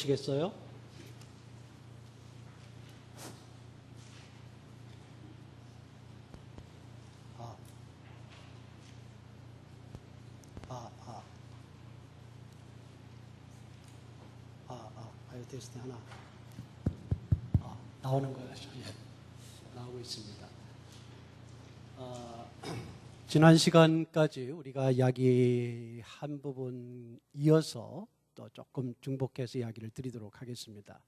보시겠어요? 테스트 하나. 나오는 거예요. 예, 나오고 있습니다. 지난 시간까지 우리가 이야기한 부분 이어서 또 조금 중복해서 이야기를 드리도록 하겠습니다.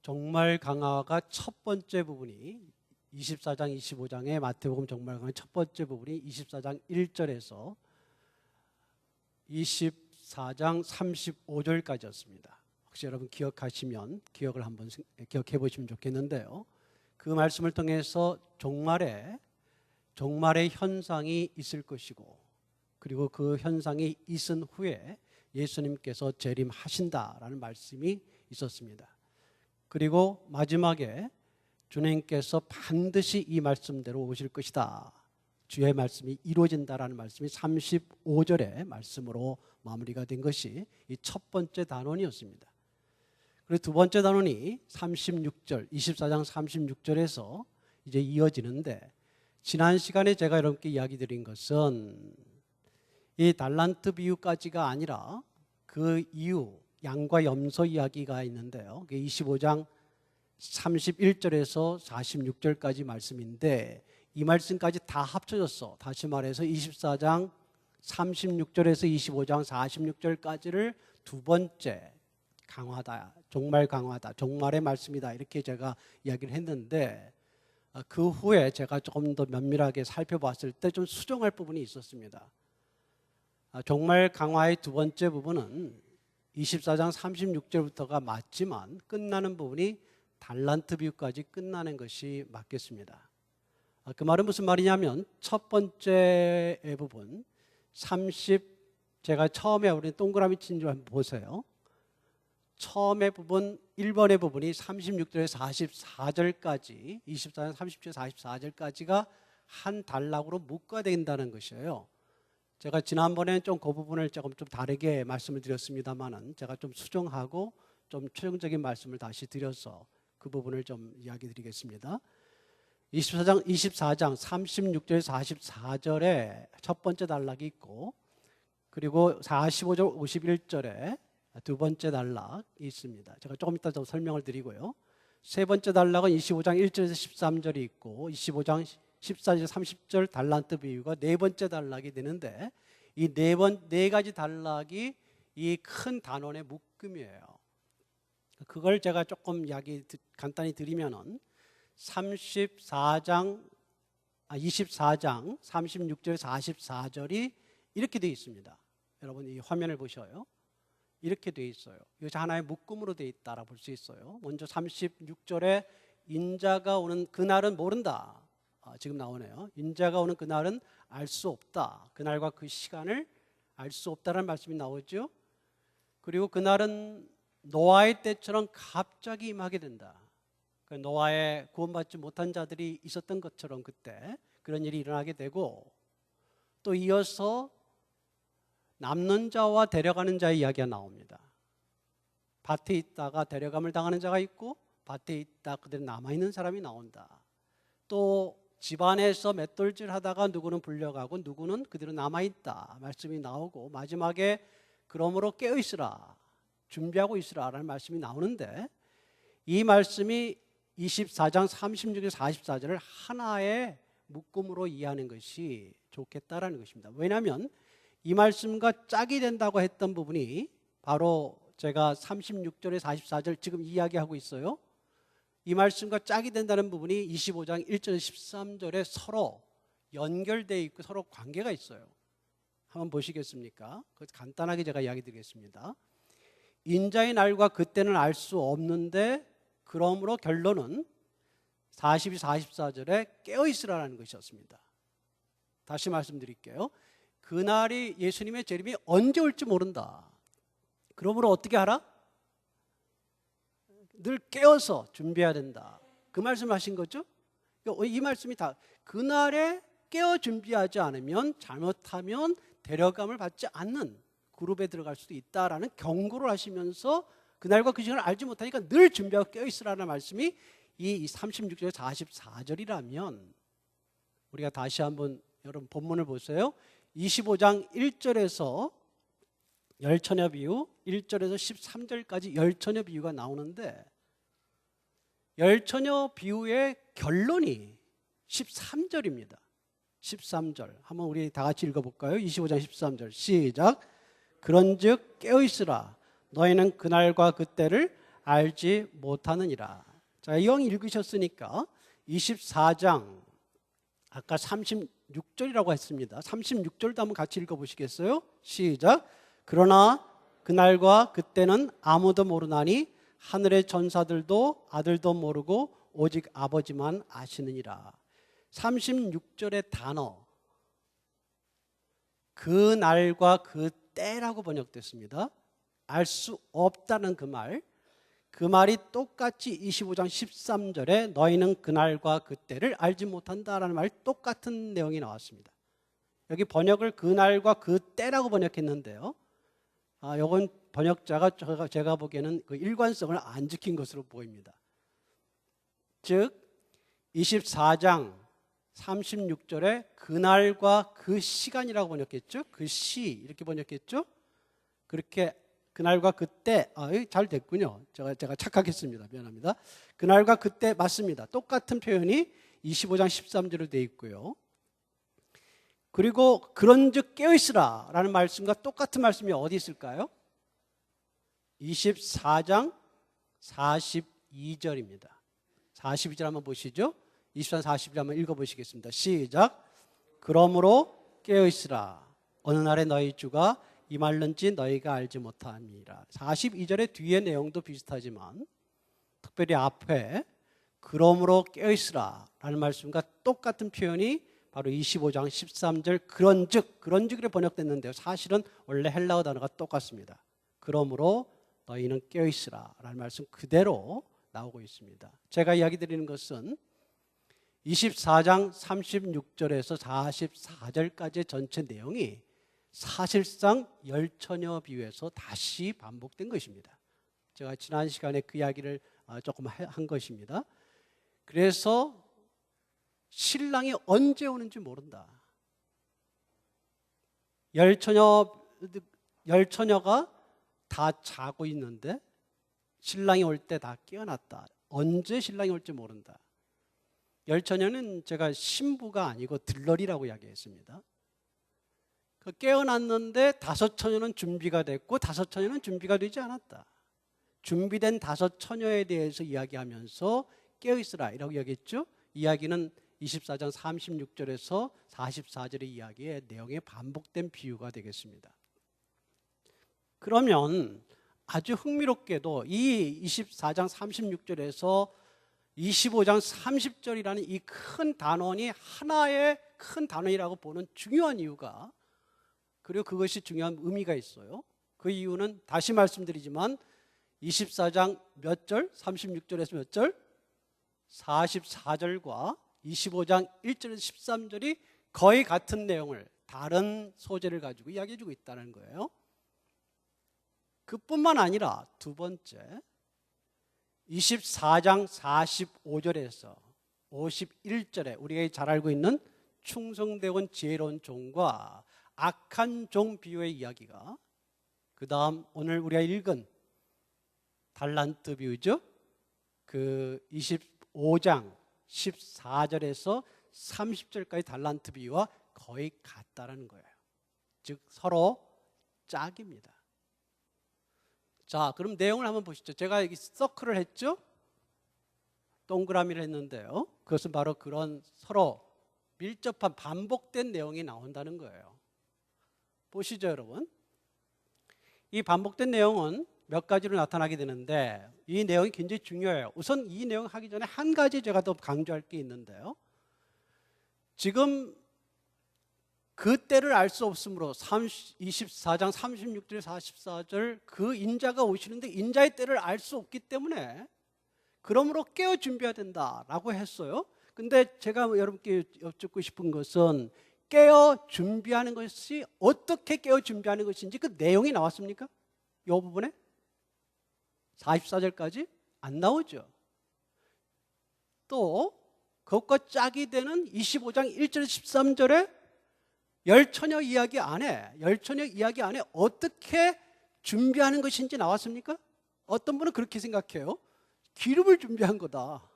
종말 강화가 첫 번째 부분이 24장, 25장의 마태복음 종말 강화의 첫 번째 부분이 24장 1절에서 24장 35절까지였습니다. 혹시 여러분 기억하시면 기억을 한번 기억해 보시면 좋겠는데요. 그 말씀을 통해서 종말의 현상이 있을 것이고, 그리고 그 현상이 있은 후에 예수님께서 재림하신다라는 말씀이 있었습니다. 그리고 마지막에 주님께서 반드시 이 말씀대로 오실 것이다, 주의 말씀이 이루어진다라는 말씀이 35절의 말씀으로 마무리가 된 것이 이 첫 번째 단원이었습니다. 그리고 두 번째 단원이 36절, 24장 36절에서 이제 이어지는데, 지난 시간에 제가 여러분께 이야기 드린 것은 이 달란트 비유까지가 아니라 그 이후 양과 염소 이야기가 있는데요. 25장 31절에서 46절까지 말씀인데, 이 말씀까지 다 합쳐졌어. 다시 말해서 24장 36절에서 25장 46절까지를 두 번째 강화다, 종말 강화다, 종말의 말씀이다, 이렇게 제가 이야기를 했는데, 그 후에 제가 조금 더 면밀하게 살펴봤을 때 좀 수정할 부분이 있었습니다. 종말 강화의 두 번째 부분은 24장 36절부터가 맞지만 끝나는 부분이 달란트 비유까지 끝나는 것이 맞겠습니다. 그 말은 무슨 말이냐면, 첫 번째 부분 제가 처음에 우리 동그라미 친 줄 한번 보세요. 처음에 부분 1번의 부분이 36절에서 44절까지, 24장 30절 44절까지가 한 단락으로 묶어된다는 것이에요. 제가 지난번에 좀 그 부분을 조금 좀 다르게 말씀을 드렸습니다만은, 제가 좀 수정하고 좀 최종적인 말씀을 다시 드려서 그 부분을 좀 이야기 드리겠습니다. 24장 36절에서 44절에 첫 번째 단락이 있고, 그리고 45절 51절에 두 번째 단락이 있습니다. 제가 조금 이따 좀 설명을 드리고요. 세 번째 단락은 25장 1절에서 13절이 있고, 25장 14절 30절 달란트 비유가 네 번째 단락이 되는데, 이 네 가지 단락이 이 큰 단원의 묶음이에요. 그걸 제가 조금 이야기 간단히 드리면은 24장 36절 44절이 이렇게 되어 있습니다. 여러분 이 화면을 보셔요. 이렇게 되어 있어요. 이것이 하나의 묶음으로 되어 있다라고 볼 수 있어요. 먼저 36절에 인자가 오는 그날은 모른다. 지금 나오네요. 인자가 오는 그날은 알 수 없다. 그날과 그 시간을 알 수 없다라는 말씀이 나오죠. 그리고 그날은 노아의 때처럼 갑자기 임하게 된다. 노아의 구원받지 못한 자들이 있었던 것처럼 그때 그런 일이 일어나게 되고, 또 이어서 남는 자와 데려가는 자의 이야기가 나옵니다. 밭에 있다가 데려감을 당하는 자가 있고, 밭에 있다 그대로 남아있는 사람이 나온다. 또 집안에서 맷돌질 하다가 누구는 불려가고 누구는 그대로 남아있다 말씀이 나오고, 마지막에 그러므로 깨어있으라, 준비하고 있으라 라는 말씀이 나오는데, 이 말씀이 24장 36절 44절을 하나의 묶음으로 이해하는 것이 좋겠다라는 것입니다. 왜냐하면 이 말씀과 짝이 된다고 했던 부분이 바로 제가 36절에 44절 지금 이야기하고 있어요. 이 말씀과 짝이 된다는 부분이 25장 1절 13절에 서로 연결되어 있고 서로 관계가 있어요. 한번 보시겠습니까? 간단하게 제가 이야기 드리겠습니다. 인자의 날과 그때는 알 수 없는데, 그러므로 결론은 42, 44절에 깨어있으라는 것이었습니다. 다시 말씀드릴게요. 그날이 예수님의 재림이 언제 올지 모른다. 그러므로 어떻게 하라? 늘 깨어서 준비해야 된다. 그 말씀하신 거죠? 이 말씀이 다 그날에 깨어 준비하지 않으면 잘못하면 데려감을 받지 않는 그룹에 들어갈 수도 있다라는 경고를 하시면서 그날과 그 시간을 알지 못하니까 늘 준비하고 깨어 있으라는 말씀이 이 36절 44절이라면 우리가 다시 한번 여러분 본문을 보세요. 25장 1절에서 열처녀 비유, 1절에서 13절까지 열처녀 비유가 나오는데 열처녀 비유의 결론이 13절입니다. 13절 한번 우리 다 같이 읽어볼까요? 25장 13절 시작. 그런즉 깨어있으라 너희는 그날과 그때를 알지 못하느니라. 자, 이왕 읽으셨으니까 24장 아까 36절이라고 했습니다. 36절도 한번 같이 읽어보시겠어요? 시작. 그러나 그날과 그때는 아무도 모르나니 하늘의 전사들도 아들도 모르고 오직 아버지만 아시느니라. 36절의 단어 그날과 그때라고 번역됐습니다. 알 수 없다는 그 말이 똑같이 25장 13절에 너희는 그날과 그때를 알지 못한다라는 말 똑같은 내용이 나왔습니다. 여기 번역을 그날과 그때라고 번역했는데요. 이건 번역자가 제가 보기에는 그 일관성을 안 지킨 것으로 보입니다. 즉 24장 36절에 그날과 그 시간이라고 번역했죠. 그 시 이렇게 번역했죠. 그렇게 그날과 그때 잘 됐군요. 제가 착각했습니다. 미안합니다. 그날과 그때 맞습니다. 똑같은 표현이 25장 13절에 되어 있고요. 그리고 그런즉 깨어있으라 라는 말씀과 똑같은 말씀이 어디 있을까요? 24장 42절입니다. 42절 한번 보시죠. 24장 42절 한번 읽어보시겠습니다. 시작. 그러므로 깨어있으라 어느 날에 너희 주가 임할는지 너희가 알지 못함이라. 42절의 뒤의 내용도 비슷하지만 특별히 앞에 그러므로 깨어있으라 라는 말씀과 똑같은 표현이 바로 25장 13절 그런즉으로 번역됐는데요. 사실은 원래 헬라어 단어가 똑같습니다. 그러므로 너희는 깨어있으라 라는 말씀 그대로 나오고 있습니다. 제가 이야기 드리는 것은 24장 36절에서 44절까지의 전체 내용이 사실상 열처녀 비유에서 다시 반복된 것입니다. 제가 지난 시간에 그 이야기를 조금 한 것입니다. 그래서 신랑이 언제 오는지 모른다. 열처녀가 다 자고 있는데 신랑이 올 때 다 깨어났다. 언제 신랑이 올지 모른다. 열처녀는 제가 신부가 아니고 들러리라고 이야기했습니다. 깨어났는데 다섯 처녀는 준비가 됐고 다섯 처녀는 준비가 되지 않았다. 준비된 다섯 처녀에 대해서 이야기하면서 깨어있으라 이라고 이야기했죠. 이야기는 24장 36절에서 44절의 이야기의 내용에 반복된 비유가 되겠습니다. 그러면 아주 흥미롭게도 이 24장 36절에서 25장 30절이라는 이 큰 단원이 하나의 큰 단원이라고 보는 중요한 이유가 그리고 그것이 중요한 의미가 있어요. 그 이유는 다시 말씀드리지만 24장 몇 절? 36절에서 몇 절? 44절과 25장 1절에서 13절이 거의 같은 내용을 다른 소재를 가지고 이야기해주고 있다는 거예요. 그뿐만 아니라 두 번째 24장 45절에서 51절에 우리가 잘 알고 있는 충성되고 지혜로운 종과 악한 종 비유의 이야기가 그 다음 오늘 우리가 읽은 달란트 비유죠. 그 25장 14절에서 30절까지 달란트 비유와 거의 같다라는 거예요. 즉 서로 짝입니다. 자, 그럼 내용을 한번 보시죠. 제가 여기 서클을 했죠. 동그라미를 했는데요. 그것은 바로 그런 서로 밀접한 반복된 내용이 나온다는 거예요. 보시죠, 여러분. 이 반복된 내용은 몇 가지로 나타나게 되는데 이 내용이 굉장히 중요해요. 우선 이 내용 하기 전에 한 가지 제가 더 강조할 게 있는데요. 지금 그때를 알 수 없으므로 24장 36절 44절 그 인자가 오시는데 인자의 때를 알 수 없기 때문에 그러므로 깨어 준비해야 된다라고 했어요. 근데 제가 여러분께 여쭙고 싶은 것은 깨어 준비하는 것이 어떻게 깨어 준비하는 것인지 그 내용이 나왔습니까? 이 부분에 44절까지 안 나오죠. 또 그것과 짝이 되는 25장 1절 13절에 열처녀 이야기 안에 어떻게 준비하는 것인지 나왔습니까? 어떤 분은 그렇게 생각해요. 기름을 준비한 거다.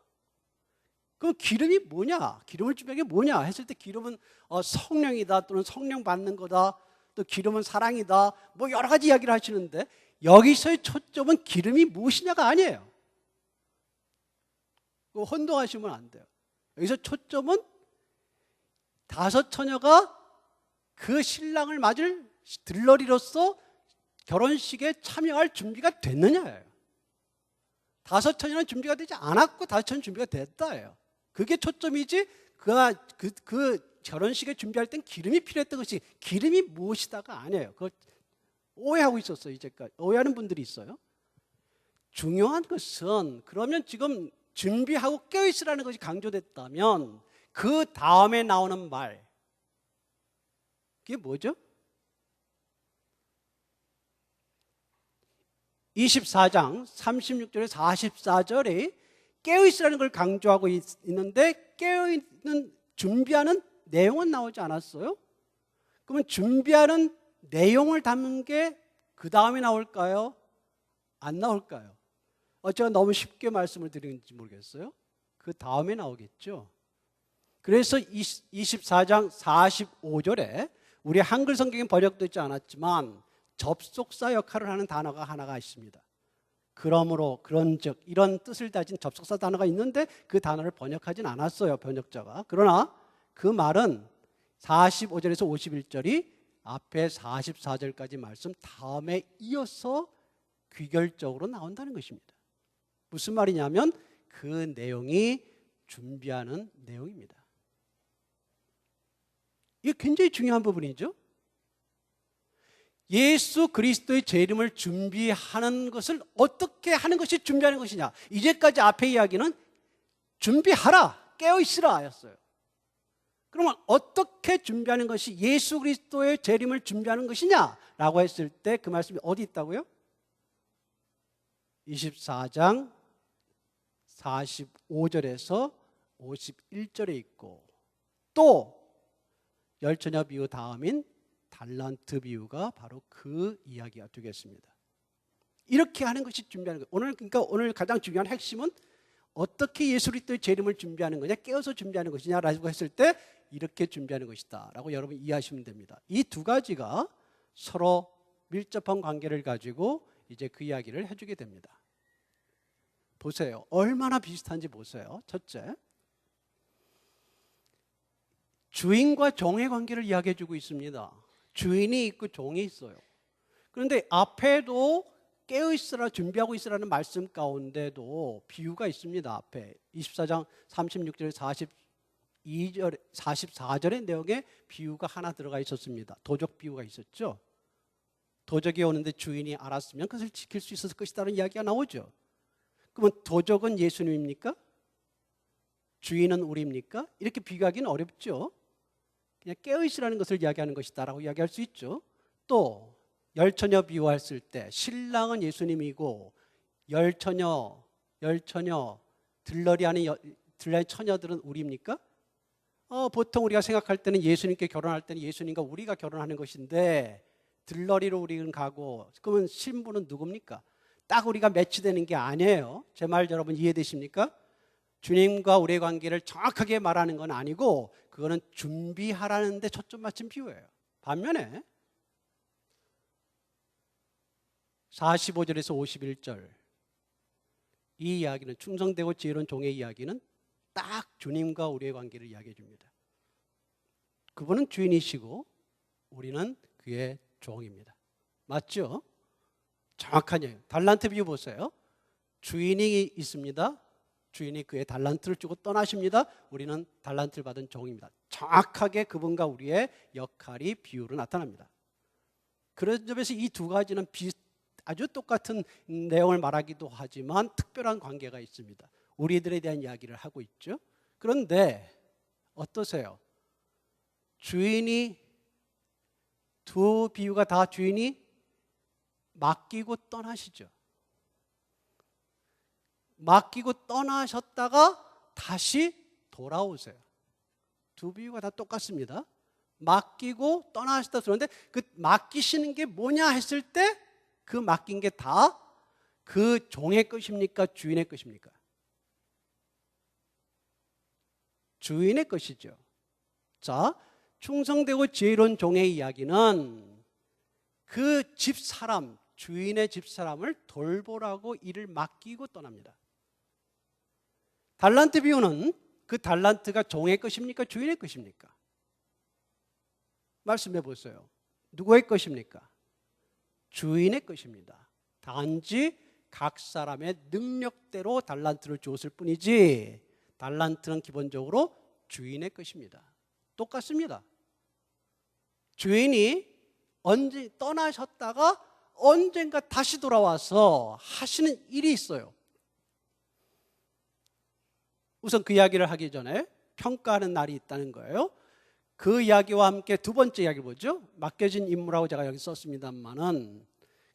그 기름이 뭐냐? 기름을 준비한 게 뭐냐? 했을 때 기름은 성령이다, 또는 성령 받는 거다, 또 기름은 사랑이다, 뭐 여러 가지 이야기를 하시는데 여기서의 초점은 기름이 무엇이냐가 아니에요. 그거 혼동하시면 안 돼요. 여기서 초점은 다섯 처녀가 그 신랑을 맞을 들러리로서 결혼식에 참여할 준비가 됐느냐예요. 다섯 처녀는 준비가 되지 않았고 다섯 처녀는 준비가 됐다예요. 그게 초점이지. 그 결혼식에 준비할 땐 기름이 필요했던 것이 기름이 무엇이다가 아니에요. 그거 오해하고 있었어요. 이제까지 오해하는 분들이 있어요. 중요한 것은 그러면 지금 준비하고 깨어있으라는 것이 강조됐다면 그 다음에 나오는 말, 그게 뭐죠? 24장 36절에 44절에 깨어있으라는 걸 강조하고 있는데 깨어있는 준비하는 내용은 나오지 않았어요? 그러면 준비하는 내용을 담은 게 그 다음에 나올까요? 안 나올까요? 제가 너무 쉽게 말씀을 드리는지 모르겠어요. 그 다음에 나오겠죠. 그래서 24장 45절에 우리 한글 성경에 번역되지 않았지만 접속사 역할을 하는 단어가 하나가 있습니다. 그러므로, 그런즉, 이런 뜻을 가진 접속사 단어가 있는데 그 단어를 번역하진 않았어요, 번역자가. 그러나 그 말은 45절에서 51절이 앞에 44절까지 말씀 다음에 이어서 귀결적으로 나온다는 것입니다. 무슨 말이냐면 그 내용이 준비하는 내용입니다. 이게 굉장히 중요한 부분이죠. 예수 그리스도의 재림을 준비하는 것을 어떻게 하는 것이 준비하는 것이냐. 이제까지 앞에 이야기는 준비하라, 깨어있으라 하였어요. 그러면 어떻게 준비하는 것이 예수 그리스도의 재림을 준비하는 것이냐라고 했을 때 그 말씀이 어디 있다고요? 24장 45절에서 51절에 있고, 또 열처녀 비유 다음인 달란트 비유가 바로 그 이야기가 되겠습니다. 이렇게 하는 것이 준비하는 거예요. 그러니까 오늘 가장 중요한 핵심은 어떻게 예수 그리스도의 재림을 준비하는 거냐, 깨어서 준비하는 것이냐라고 했을 때 이렇게 준비하는 것이다 라고 여러분 이해하시면 됩니다. 이 두 가지가 서로 밀접한 관계를 가지고 이제 그 이야기를 해주게 됩니다. 보세요. 얼마나 비슷한지 보세요. 첫째, 주인과 종의 관계를 이야기해 주고 있습니다. 주인이 있고 종이 있어요. 그런데 앞에도 깨어있으라, 준비하고 있으라는 말씀 가운데도 비유가 있습니다. 앞에 24장 36절 42절, 44절의 내용에 비유가 하나 들어가 있었습니다. 도적 비유가 있었죠. 도적이 오는데 주인이 알았으면 그것을 지킬 수 있었을 것이라는 이야기가 나오죠. 그러면 도적은 예수님입니까? 주인은 우리입니까? 이렇게 비교하기는 어렵죠. 그냥 깨어있으라는 것을 이야기하는 것이다 라고 이야기할 수 있죠. 또 열처녀 비유했을 때 신랑은 예수님이고 열처녀 들러리 하는 들러리 처녀들은 우리입니까? 보통 우리가 생각할 때는 예수님께 결혼할 때는 예수님과 우리가 결혼하는 것인데 들러리로 우리는 가고, 그러면 신부는 누굽니까? 딱 우리가 매치되는 게 아니에요. 제 말 여러분 이해되십니까? 주님과 우리의 관계를 정확하게 말하는 건 아니고 그거는 준비하라는 데 초점 맞춘 비유예요. 반면에 45절에서 51절 이 이야기는, 충성되고 지혜로운 종의 이야기는 딱 주님과 우리의 관계를 이야기해 줍니다. 그분은 주인이시고 우리는 그의 종입니다. 맞죠? 정확한 얘기예요. 달란트 비유 보세요. 주인이 있습니다. 주인이 그의 달란트를 주고 떠나십니다. 우리는 달란트를 받은 종입니다. 정확하게 그분과 우리의 역할이 비유로 나타납니다. 그런 점에서 이 두 가지는 아주 똑같은 내용을 말하기도 하지만 특별한 관계가 있습니다. 우리들에 대한 이야기를 하고 있죠. 그런데 어떠세요? 주인이, 두 비유가 다 주인이 맡기고 떠나시죠. 맡기고 떠나셨다가 다시 돌아오세요. 두 비유가 다 똑같습니다. 맡기고 떠나셨다 그러는데 그 맡기시는 게 뭐냐 했을 때 그 맡긴 게 다 그 종의 것입니까? 주인의 것입니까? 주인의 것이죠. 자, 충성되고 지혜로운 종의 이야기는 그 집사람, 주인의 집사람을 돌보라고 일을 맡기고 떠납니다. 달란트 비유는 그 달란트가 종의 것입니까? 주인의 것입니까? 말씀해 보세요. 누구의 것입니까? 주인의 것입니다. 단지 각 사람의 능력대로 달란트를 주었을 뿐이지 달란트는 기본적으로 주인의 것입니다. 똑같습니다. 주인이 언제 떠나셨다가 언젠가 다시 돌아와서 하시는 일이 있어요. 우선 그 이야기를 하기 전에 평가하는 날이 있다는 거예요. 그 이야기와 함께 두 번째 이야기를 보죠. 맡겨진 임무라고 제가 여기 썼습니다만은,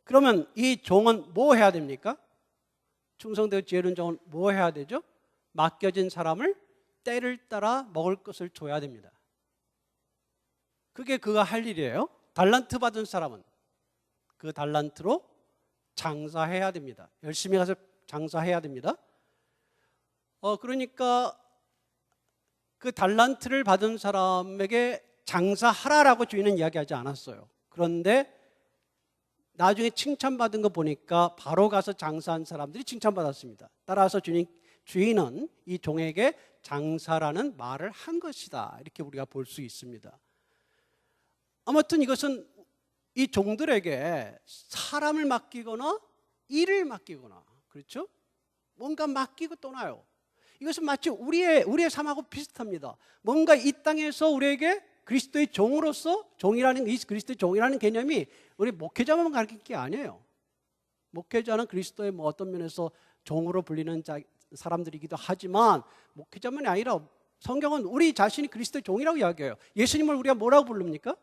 그러면 이 종은 뭐 해야 됩니까? 충성되고 지혜로운 종은 뭐 해야 되죠? 맡겨진 사람을 때를 따라 먹을 것을 줘야 됩니다. 그게 그가 할 일이에요. 달란트 받은 사람은 그 달란트로 장사해야 됩니다. 열심히 가서 장사해야 됩니다. 그러니까 그 달란트를 받은 사람에게 장사하라라고 주인은 이야기하지 않았어요. 그런데 나중에 칭찬받은 거 보니까 바로 가서 장사한 사람들이 칭찬받았습니다. 따라서 주인은 이 종에게 장사라는 말을 한 것이다, 이렇게 우리가 볼 수 있습니다. 아무튼 이것은 이 종들에게 사람을 맡기거나 일을 맡기거나, 그렇죠? 뭔가 맡기고 떠나요. 이것은 마치 우리의 삶하고 비슷합니다. 뭔가 이 땅에서 우리에게 그리스도의 종으로서, 그리스도의 종이라는 개념이 우리 목회자만 가르칠 게 아니에요. 목회자는 그리스도의 어떤 면에서 종으로 불리는 사람들이기도 하지만, 목회자만이 아니라 성경은 우리 자신이 그리스도의 종이라고 이야기해요. 예수님을 우리가 뭐라고 부릅니까?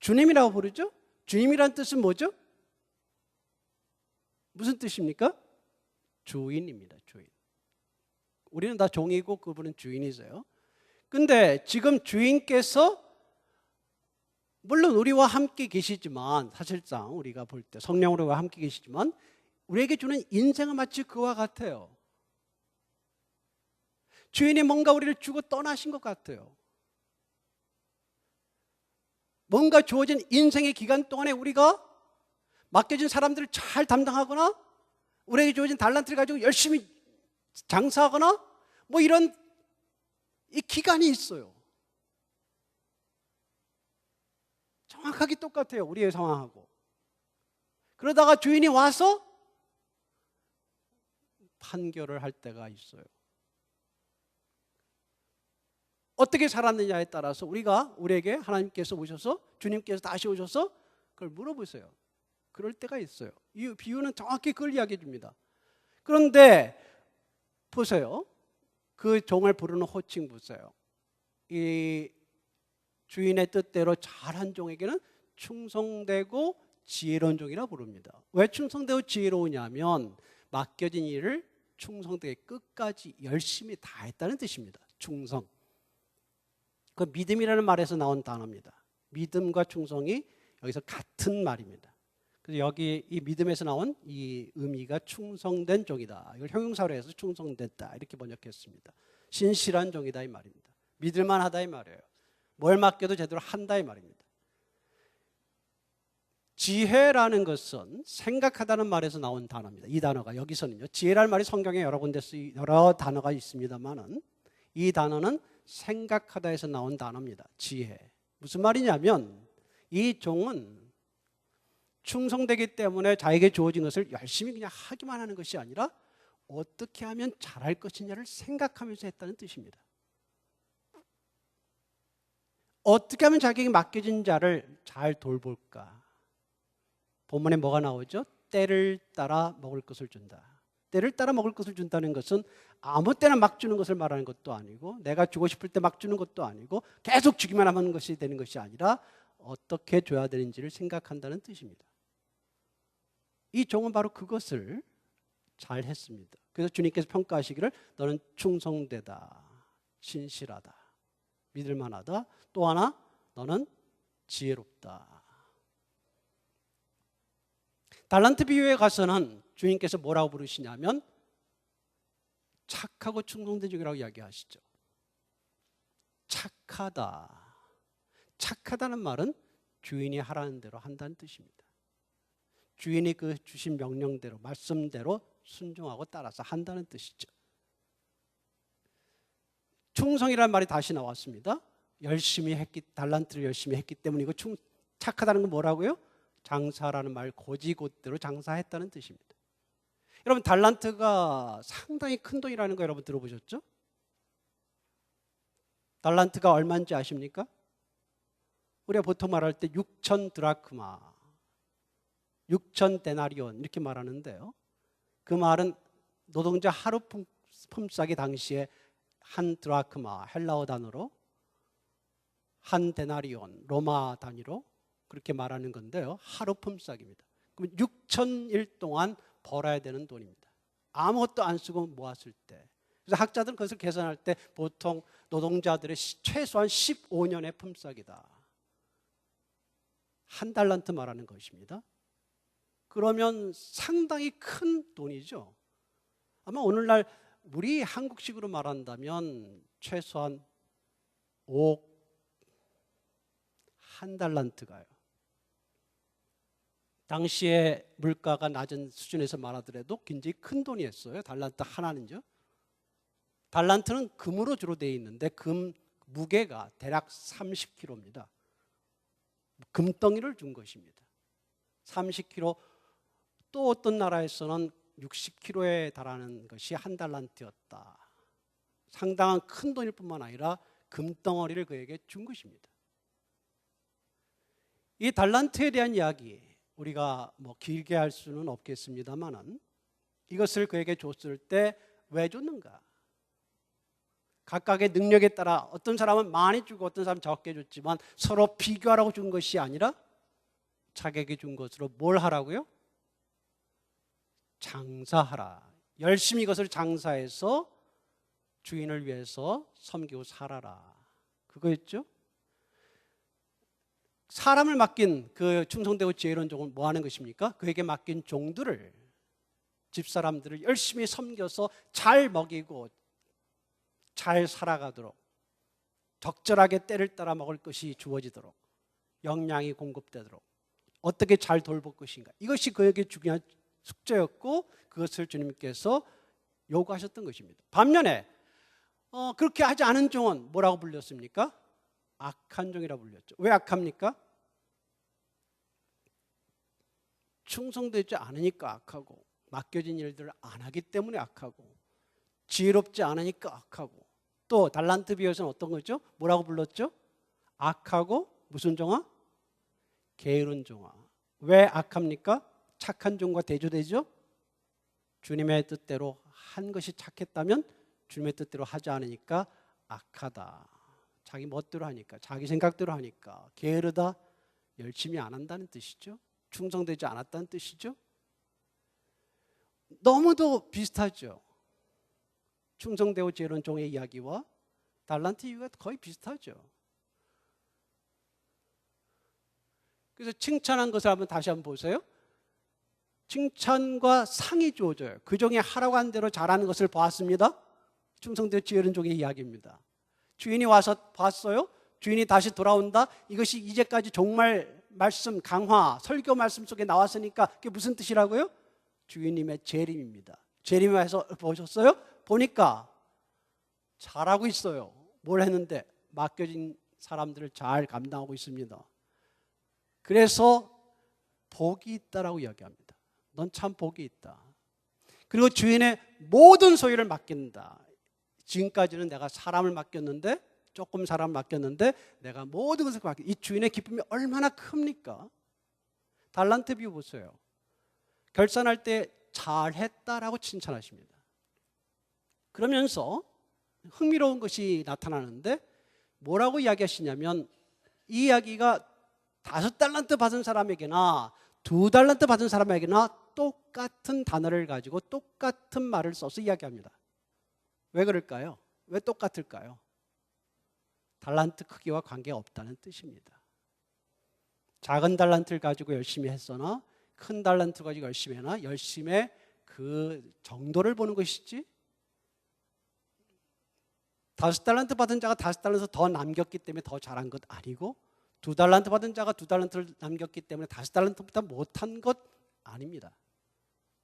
주님이라고 부르죠? 주님이란 뜻은 뭐죠? 무슨 뜻입니까? 주인입니다. 주인. 우리는 다 종이고 그분은 주인이세요. 근데 지금 주인께서 물론 우리와 함께 계시지만, 사실상 우리가 볼 때 성령으로 함께 계시지만 우리에게 주는 인생은 마치 그와 같아요. 주인이 뭔가 우리를 주고 떠나신 것 같아요. 뭔가 주어진 인생의 기간 동안에 우리가 맡겨진 사람들을 잘 담당하거나 우리에게 주어진 달란트를 가지고 열심히 장사하거나 이런 이 기간이 있어요. 정확하게 똑같아요. 우리의 상황하고. 그러다가 주인이 와서 판결을 할 때가 있어요. 어떻게 살았느냐에 따라서 우리에게 하나님께서 오셔서, 주님께서 다시 오셔서 그걸 물어보세요. 그럴 때가 있어요. 이 비유는 정확히 그걸 이야기해 줍니다. 그런데 보세요. 그 종을 부르는 호칭 보세요. 이 주인의 뜻대로 잘한 종에게는 충성되고 지혜로운 종이라 부릅니다. 왜 충성되고 지혜로우냐면 맡겨진 일을 충성되게 끝까지 열심히 다했다는 뜻입니다. 충성. 그 믿음이라는 말에서 나온 단어입니다. 믿음과 충성이 여기서 같은 말입니다. 그래서 여기 이 믿음에서 나온 이 의미가 충성된 종이다. 이걸 형용사로 해서 충성됐다 이렇게 번역했습니다. 신실한 종이다 이 말입니다. 믿을만하다 이 말이에요. 뭘 맡겨도 제대로 한다 이 말입니다. 지혜라는 것은 생각하다는 말에서 나온 단어입니다. 이 단어가 여기서는요. 지혜라는 말이 성경에 여러 군데서 여러 단어가 있습니다만은 이 단어는 생각하다에서 나온 단어입니다. 지혜. 무슨 말이냐면 이 종은 충성되기 때문에 자에게 주어진 것을 열심히 그냥 하기만 하는 것이 아니라 어떻게 하면 잘할 것이냐를 생각하면서 했다는 뜻입니다. 어떻게 하면 자기에게 맡겨진 자를 잘 돌볼까? 본문에 뭐가 나오죠? 때를 따라 먹을 것을 준다. 때를 따라 먹을 것을 준다는 것은 아무 때나 막 주는 것을 말하는 것도 아니고 내가 주고 싶을 때 막 주는 것도 아니고 계속 주기만 하는 것이 되는 것이 아니라 어떻게 줘야 되는지를 생각한다는 뜻입니다. 이 종은 바로 그것을 잘 했습니다. 그래서 주님께서 평가하시기를 너는 충성되다, 신실하다, 믿을만하다, 또 하나 너는 지혜롭다. 달란트 비유에 가서는 주님께서 뭐라고 부르시냐면 착하고 충성된 종이라고 이야기하시죠. 착하다. 착하다는 말은 주인이 하라는 대로 한다는 뜻입니다. 주인이 그 주신 명령대로 말씀대로 순종하고 따라서 한다는 뜻이죠. 충성이라는 말이 다시 나왔습니다. 달란트를 열심히 했기 때문이고 착하다는 건 뭐라고요? 장사라는 말 고지곧대로 장사했다는 뜻입니다. 여러분 달란트가 상당히 큰 돈이라는 거 여러분 들어보셨죠? 달란트가 얼마인지 아십니까? 우리가 보통 말할 때 6천 드라크마, 6천 데나리온 이렇게 말하는데요. 그 말은 노동자 하루 품삯이 당시에 한 드라크마 헬라어 단어로 한 데나리온 로마 단위로 그렇게 말하는 건데요. 하루 품삯입니다. 그럼 6천일 동안 벌어야 되는 돈입니다. 아무것도 안 쓰고 모았을 때. 그래서 학자들은 그것을 계산할 때 보통 노동자들의 최소한 15년의 품삯이다. 한 달란트 말하는 것입니다. 그러면 상당히 큰 돈이죠. 아마 오늘날 우리 한국식으로 말한다면 최소한 5억 한 달란트가요. 당시에 물가가 낮은 수준에서 말하더라도 굉장히 큰 돈이었어요. 달란트 하나는요. 달란트는 금으로 주로 되어 있는데 금 무게가 대략 30kg입니다. 금덩이를 준 것입니다. 30kg. 또 어떤 나라에서는 60kg에 달하는 것이 한 달란트였다. 상당한 큰 돈일 뿐만 아니라 금덩어리를 그에게 준 것입니다. 이 달란트에 대한 이야기 우리가 길게 할 수는 없겠습니다만은 이것을 그에게 줬을 때 왜 줬는가? 각각의 능력에 따라 어떤 사람은 많이 주고 어떤 사람은 적게 줬지만 서로 비교하라고 준 것이 아니라 자기에게 준 것으로 뭘 하라고요? 장사하라. 열심히 이것을 장사해서 주인을 위해서 섬기고 살아라. 그거였죠? 사람을 맡긴 그 충성되고 지혜로운 종은 뭐 하는 것입니까? 그에게 맡긴 종들을, 집사람들을 열심히 섬겨서 잘 먹이고 잘 살아가도록 적절하게 때를 따라 먹을 것이 주어지도록 영양이 공급되도록 어떻게 잘 돌볼 것인가. 이것이 그에게 중요한 숙제였고 그것을 주님께서 요구하셨던 것입니다. 반면에 그렇게 하지 않은 종은 뭐라고 불렸습니까? 악한 종이라고 불렸죠. 왜 악합니까? 충성되지 않으니까 악하고 맡겨진 일들을 안 하기 때문에 악하고 지혜롭지 않으니까 악하고 또 달란트 비유에서는 어떤 거죠? 뭐라고 불렀죠? 악하고 무슨 종아? 게으른 종아. 왜 악합니까? 착한 종과 대조되죠? 주님의 뜻대로 한 것이 착했다면 주님의 뜻대로 하지 않으니까 악하다. 자기 멋대로 하니까, 자기 생각대로 하니까 게으르다, 열심히 안 한다는 뜻이죠. 충성되지 않았다는 뜻이죠. 너무도 비슷하죠. 충성되고 지혜로운 종의 이야기와 달란트 이유가 거의 비슷하죠. 그래서 칭찬한 것을 다시 한번 보세요. 칭찬과 상이 주어져요. 그 종이 하라고 한 대로 잘하는 것을 보았습니다. 충성되고 지혜로운 종의 이야기입니다. 주인이 와서 봤어요. 주인이 다시 돌아온다. 이것이 이제까지 정말 말씀 강화, 설교 말씀 속에 나왔으니까 그게 무슨 뜻이라고요? 주인님의 재림입니다. 재림이 와서 보셨어요? 보니까 잘하고 있어요. 뭘 했는데? 맡겨진 사람들을 잘 감당하고 있습니다. 그래서 복이 있다라고 이야기합니다. 넌 참 복이 있다. 그리고 주인의 모든 소유를 맡긴다. 지금까지는 내가 사람을 맡겼는데 조금 사람을 맡겼는데 내가 모든 것을 맡겼다. 이 주인의 기쁨이 얼마나 큽니까? 달란트 비유 보세요. 결산할 때 잘했다라고 칭찬하십니다. 그러면서 흥미로운 것이 나타나는데 뭐라고 이야기하시냐면 이 이야기가 5달란트 받은 사람에게나 2달란트 받은 사람에게나 똑같은 단어를 가지고 똑같은 말을 써서 이야기합니다. 왜 그럴까요? 왜 똑같을까요? 달란트 크기와 관계없다는 뜻입니다. 작은 달란트를 가지고 열심히 했으나 큰 달란트 가지고 열심히 해나 열심의 그 정도를 보는 것이지 5달란트 받은 자가 5달란트 더 남겼기 때문에 더 잘한 것 아니고 2달란트 받은 자가 2달란트를 남겼기 때문에 5달란트보다 못한 것 아닙니다.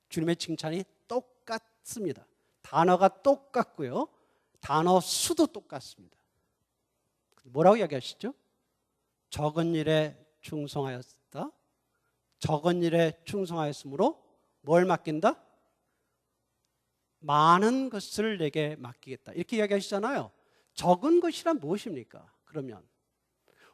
주님의 칭찬이 똑같습니다. 단어가 똑같고요. 단어 수도 똑같습니다. 뭐라고 이야기하시죠? 적은 일에 충성하였다. 적은 일에 충성하였으므로 뭘 맡긴다? 많은 것을 내게 맡기겠다. 이렇게 이야기하시잖아요. 적은 것이란 무엇입니까? 그러면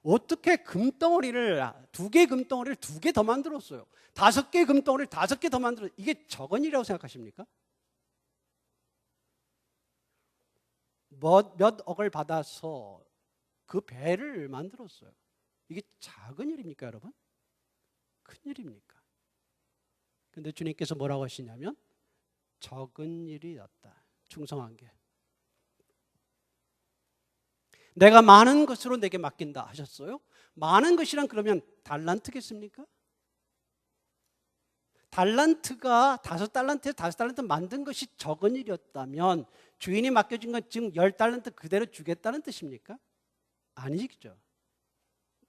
어떻게 금덩어리를 2개의 금덩어리를 2개 더 만들었어요? 5개의 금덩어리를 5개 더 만들었어요. 이게 적은 일이라고 생각하십니까? 몇 억을 받아서 그 배를 만들었어요. 이게 작은 일입니까, 여러분? 큰 일입니까? 근데 주님께서 뭐라고 하시냐면 적은 일이었다. 충성한 게. 내가 많은 것으로 내게 맡긴다 하셨어요? 많은 것이란 그러면 달란트겠습니까? 달란트가 5달란트에 5달란트 만든 것이 적은 일이었다면 주인이 맡겨준 건 지금 10달란트 그대로 주겠다는 뜻입니까? 아니죠.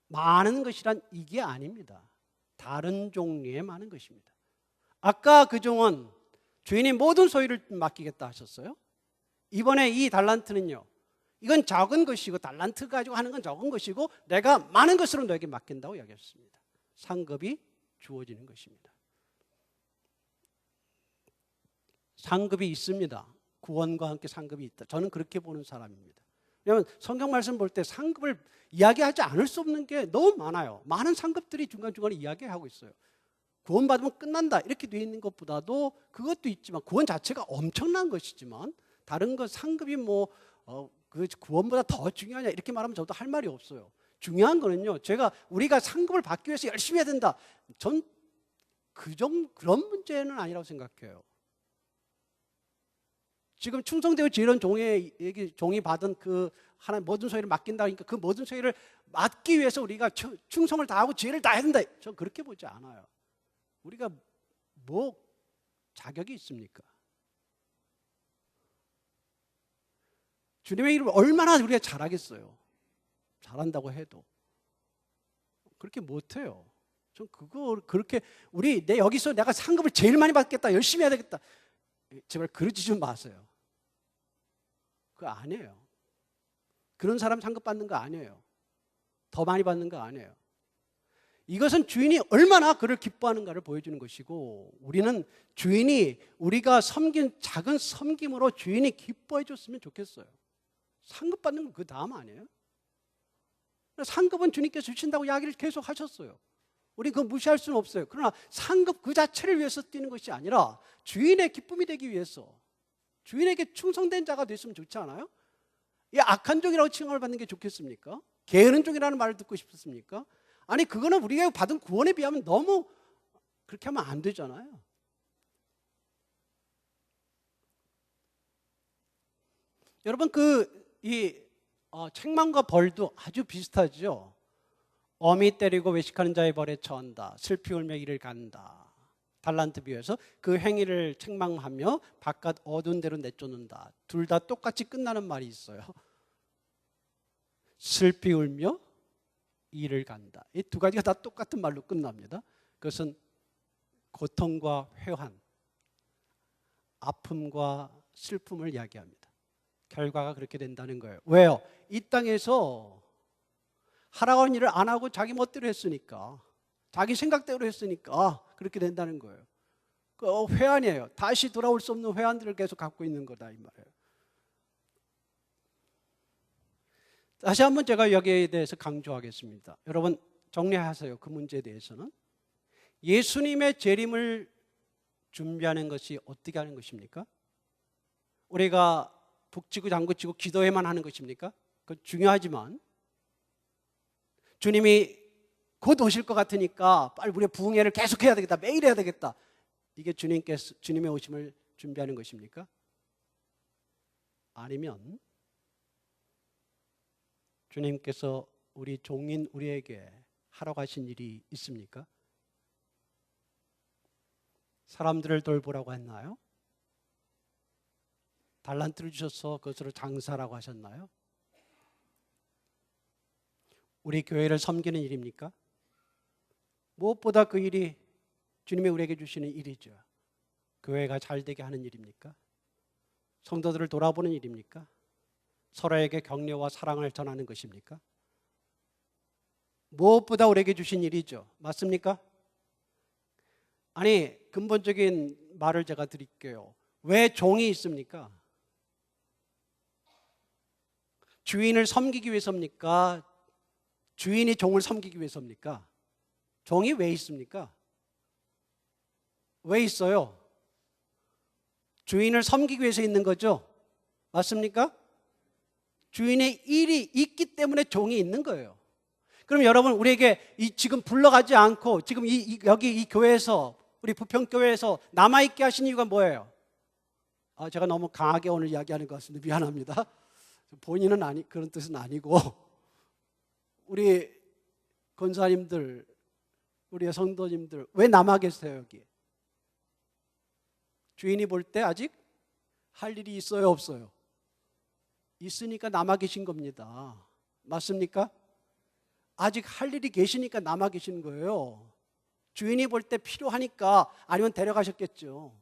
많은 것이란 이게 아닙니다. 다른 종류의 많은 것입니다. 아까 그 종은 주인이 모든 소유를 맡기겠다 하셨어요. 이번에 이 달란트는요, 이건 작은 것이고 달란트 가지고 하는 건 적은 것이고 내가 많은 것으로 너에게 맡긴다고 이야기했습니다. 상급이 주어지는 것입니다. 상급이 있습니다. 구원과 함께 상급이 있다. 저는 그렇게 보는 사람입니다. 왜냐하면 성경 말씀 볼 때 상급을 이야기하지 않을 수 없는 게 너무 많아요. 많은 상급들이 중간중간에 이야기하고 있어요. 구원받으면 끝난다 이렇게 되어 있는 것보다도 그것도 있지만 구원 자체가 엄청난 것이지만 다른 것 상급이 그 구원보다 더 중요하냐 이렇게 말하면 저도 할 말이 없어요. 중요한 거는요, 우리가 상급을 받기 위해서 열심히 해야 된다. 전 그런 문제는 아니라고 생각해요. 지금 충성되고 지혜로운 종이 받은 그 하나님 모든 소유를 맡긴다 하니까 그 모든 소유를 맡기 위해서 우리가 충성을 다하고 지혜를 다해야 된다. 전 그렇게 보지 않아요. 우리가 뭐 자격이 있습니까? 주님의 이름을 얼마나 우리가 잘하겠어요? 잘한다고 해도 그렇게 못해요. 전 그렇게 여기서 내가 상급을 제일 많이 받겠다, 열심히 해야 되겠다. 제발 그러지 좀 마세요. 그거 아니에요. 그런 사람 상급 받는 거 아니에요. 더 많이 받는 거 아니에요. 이것은 주인이 얼마나 그를 기뻐하는가를 보여주는 것이고 우리는 우리가 섬긴 작은 섬김으로 주인이 기뻐해 줬으면 좋겠어요. 상급 받는 건 그 다음 아니에요? 상급은 주님께서 주신다고 이야기를 계속 하셨어요. 우리 그거 무시할 수는 없어요. 그러나 상급 그 자체를 위해서 뛰는 것이 아니라 주인의 기쁨이 되기 위해서 주인에게 충성된 자가 됐으면 좋지 않아요? 이 악한 종이라고 칭함을 받는 게 좋겠습니까? 게으른 종이라는 말을 듣고 싶습니까? 아니 그거는 우리가 받은 구원에 비하면 너무 그렇게 하면 안 되잖아요. 여러분 책망과 벌도 아주 비슷하죠. 어미 때리고 외식하는 자의 벌에 처한다. 슬피 울며 이를 간다. 달란트 비유에서 그 행위를 책망하며 바깥 어두운 데로 내쫓는다. 둘 다 똑같이 끝나는 말이 있어요. 슬피 울며 이를 간다. 이 두 가지가 다 똑같은 말로 끝납니다. 그것은 고통과 회한, 아픔과 슬픔을 이야기합니다. 결과가 그렇게 된다는 거예요. 왜요? 이 땅에서 하라고 하는 일을 안 하고 자기 멋대로 했으니까, 자기 생각대로 했으니까 그렇게 된다는 거예요. 그 회한이에요. 다시 돌아올 수 없는 회한들을 계속 갖고 있는 거다 이 말이에요. 다시 한번 제가 여기에 대해서 강조하겠습니다. 여러분 정리하세요. 그 문제에 대해서는 예수님의 재림을 준비하는 것이 어떻게 하는 것입니까? 우리가 북치고 장구치고 기도해만 하는 것입니까? 그건 중요하지만 주님이 곧 오실 것 같으니까 빨리 우리의 부흥회를 계속해야 되겠다, 매일 해야 되겠다, 이게 주님의 오심을 준비하는 것입니까? 아니면 주님께서 우리 종인 우리에게 하라고 하신 일이 있습니까? 사람들을 돌보라고 했나요? 달란트를 주셔서 그것으로 장사라고 하셨나요? 우리 교회를 섬기는 일입니까? 무엇보다 그 일이 주님이 우리에게 주시는 일이죠. 교회가 잘 되게 하는 일입니까? 성도들을 돌아보는 일입니까? 서로에게 격려와 사랑을 전하는 것입니까? 무엇보다 우리에게 주신 일이죠. 맞습니까? 아니, 근본적인 말을 제가 드릴게요. 왜 종이 있습니까? 주인을 섬기기 위해서입니까? 주인이 종을 섬기기 위해서입니까? 종이 왜 있습니까? 왜 있어요? 주인을 섬기기 위해서 있는 거죠. 맞습니까? 주인의 일이 있기 때문에 종이 있는 거예요. 그럼 여러분, 우리에게 지금 불러가지 않고 지금 여기 이 교회에서, 우리 부평교회에서 남아있게 하신 이유가 뭐예요? 제가 너무 강하게 오늘 이야기하는 것 같습니다. 미안합니다. 본인은 그런 뜻은 아니고, 우리 권사님들, 우리 성도님들 왜 남아 계세요? 여기 주인이 볼 때 아직 할 일이 있어요, 없어요? 있으니까 남아 계신 겁니다. 맞습니까? 아직 할 일이 계시니까 남아 계시는 거예요. 주인이 볼 때 필요하니까, 아니면 데려가셨겠죠.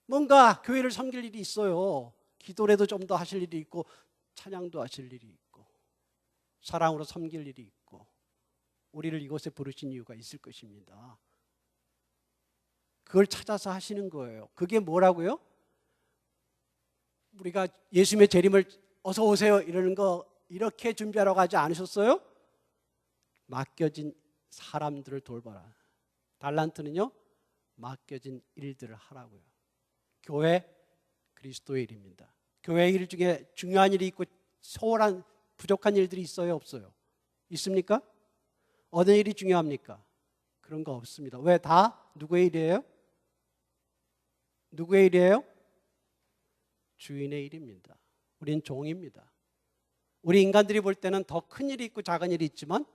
뭔가 교회를 섬길 일이 있어요. 기도라도 좀 더 하실 일이 있고, 찬양도 하실 일이 있고, 사랑으로 섬길 일이 있고, 우리를 이곳에 부르신 이유가 있을 것입니다. 그걸 찾아서 하시는 거예요. 그게 뭐라고요? 우리가 예수님의 재림을 어서 오세요 이러는 거 이렇게 준비하라고 하지 않으셨어요? 맡겨진 사람들을 돌봐라. 달란트는요, 맡겨진 일들을 하라고요. 교회, 그리스도의 일입니다. 교회 일 중에 중요한 일이 있고 소홀한 부족한 일들이 있어요, 없어요? 있습니까? 어느 일이 중요합니까? 그런 거 없습니다. 왜? 다 누구의 일이에요? 누구의 일이에요? 주인의 일입니다. 우린 종입니다. 우리 인간들이 볼 때는 더 큰 일이 있고 작은 일이 있지만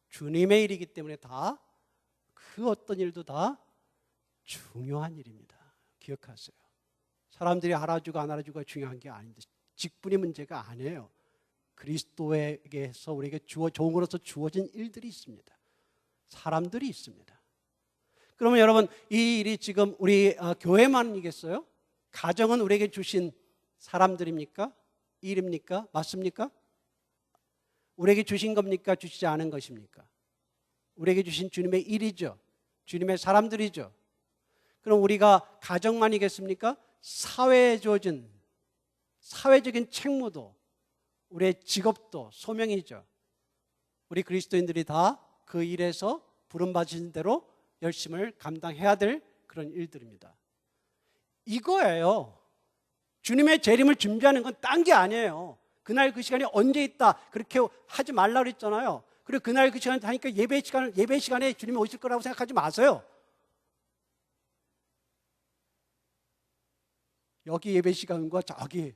주님의 일이기 때문에 다, 그 어떤 일도 다 중요한 일입니다. 기억하세요. 사람들이 알아주고 안 알아주고가 중요한 게 아닌데, 직분이 문제가 아니에요. 그리스도에게서 우리에게 종으로서 주어진 일들이 있습니다. 사람들이 있습니다. 그러면 여러분, 이 일이 지금 우리 교회만이겠어요? 가정은 우리에게 주신 사람들입니까? 일입니까? 맞습니까? 우리에게 주신 겁니까? 주시지 않은 것입니까? 우리에게 주신 주님의 일이죠. 주님의 사람들이죠. 그럼 우리가 가정만이겠습니까? 사회에 주어진 사회적인 책무도, 우리의 직업도 소명이죠. 우리 그리스도인들이 다 그 일에서 부름받으신 대로 열심을 감당해야 될 그런 일들입니다. 이거예요. 주님의 재림을 준비하는 건 딴 게 아니에요. 그날 그 시간이 언제 있다 그렇게 하지 말라고 그랬잖아요. 그리고 그날 그 시간에 하니까 예배 시간에 주님이 오실 거라고 생각하지 마세요. 여기 예배 시간과 저기